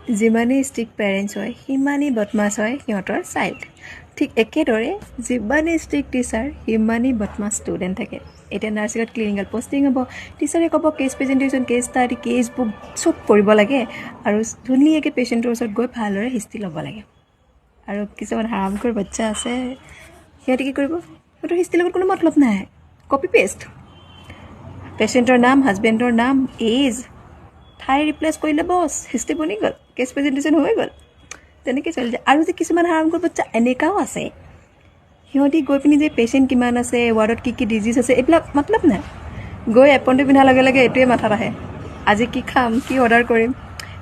যিমানেই strict parents হয় সিমানেই বদমাছ হয় সিহঁতৰ চাইল্ড। ঠিক একেদৰে যিমানেই ষ্ট্ৰিক্ট টিচাৰ সিমানেই বদমাছ ষ্টুডেণ্ট থাকে। এতিয়া নাৰ্ছিঙত ক্লিনিকেল পষ্টিং হ'ব, টিচাৰে ক'ব case presentation, case study, case book চব কৰিব লাগে আৰু ধুনীয়াকৈ পেচেণ্টৰ ওচৰত গৈ ভালদৰে হিষ্ট্ৰী ল'ব লাগে। আৰু কিছুমান হাৰামখোৰ বাচ্ছা আছে, সিহঁতে কি কৰিব, সিহঁতৰ হিষ্ট্ৰীৰ লগত কোনো মতলব নাই, কপি পেষ্ট। পেচেণ্টৰ নাম, হাজবেণ্ডৰ নাম, এজ, ঠাই ৰিপ্লেচ কৰিলে বছ, হিষ্ট্ৰী বনি গ'ল, কেছ প্ৰেজেণ্টেশ্যন হৈ গ'ল, তেনেকৈ চলি যায়। আৰু যে কিছুমান হাৰামখোৰ বাচ্ছা এনেকুৱাও আছে, সিহঁতি গৈ পিনি যে পেচেণ্ট কিমান আছে, ৱাৰ্ডত কি কি ডিজিজ আছে, এইবিলাক মতলব নাই। গৈ এপইণ্টটো পিন্ধাৰ লগে লগে এইটোৱে মাথাত আহে, আজি কি খাম, কি অৰ্ডাৰ কৰিম,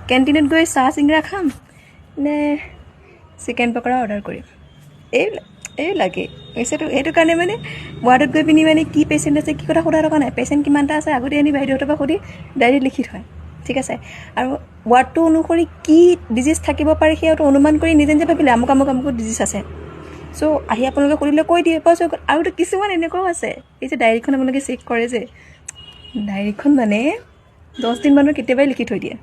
কেণ্টিনত গৈ চাহ চিংৰা খাম নে চিকেন পকৰা অৰ্ডাৰ কৰিম, এইবিলাকেই হৈছেতো। সেইটো কাৰণে মানে ৱাৰ্ডত গৈ পিনি মানে কি পেচেণ্ট আছে কি কথা সোধা থকা নাই, পেচেণ্ট কিমানটা আছে আগতে আনি বাইদেউহঁতৰ পৰা সুধি ডায়েৰীত লিখি থয়, ঠিক আছে। আৰু ৱাৰ্ডটো অনুসৰি কি ডিজিজ থাকিব পাৰে সিহঁতে অনুমান কৰি নিজে নিজে ভাবিলে আমুক আমুক আমুক ডিজিজ আছে, চ' আহি আপোনালোকে সুধিলে কৈ দিয়ে বছ হৈ গ'ল। আৰুতো কিছুমান এনেকুৱাও আছে, এই যে ডায়েৰীখন আপোনালোকে চেক কৰে যে, ডায়েৰীখন মানে 10 দিনমানৰ কেতিয়াবাই লিখি থৈ দিয়ে।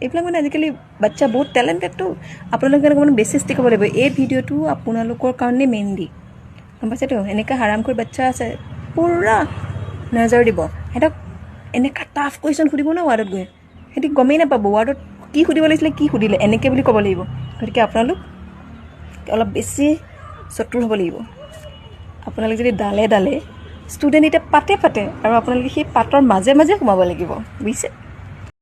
এইবিলাক মানে আজিকালি বাচ্ছা বহুত টেলেণ্টেডটো, আপোনালোকে অকণমান বেছি ষ্টিক হ'ব লাগিব। এই ভিডিঅ'টো আপোনালোকৰ কাৰণে মেইনলি, গম পাইছেতো। এনেকুৱা হাৰামখোৰ বাচ্ছা আছে, পূৰা নজৰ দিব সিহঁতক। এনেকুৱা টাফ কুৱেশ্যন সুধিব ন ৱাৰ্ডত গৈ, সিহঁতি গমেই নাপাব ৱাৰ্ডত কি সুধিব লাগিছিলে, কি সুধিলে, এনেকৈ বুলি ক'ব লাগিব। গতিকে আপোনালোক অলপ বেছি চতুৰ হ'ব লাগিব। আপোনালোকে যদি ডালে ষ্টুডেণ্ট এতিয়া পাতে আৰু আপোনালোকে সেই পাতৰ মাজে মাজে সোমাব লাগিব, বুজিছে।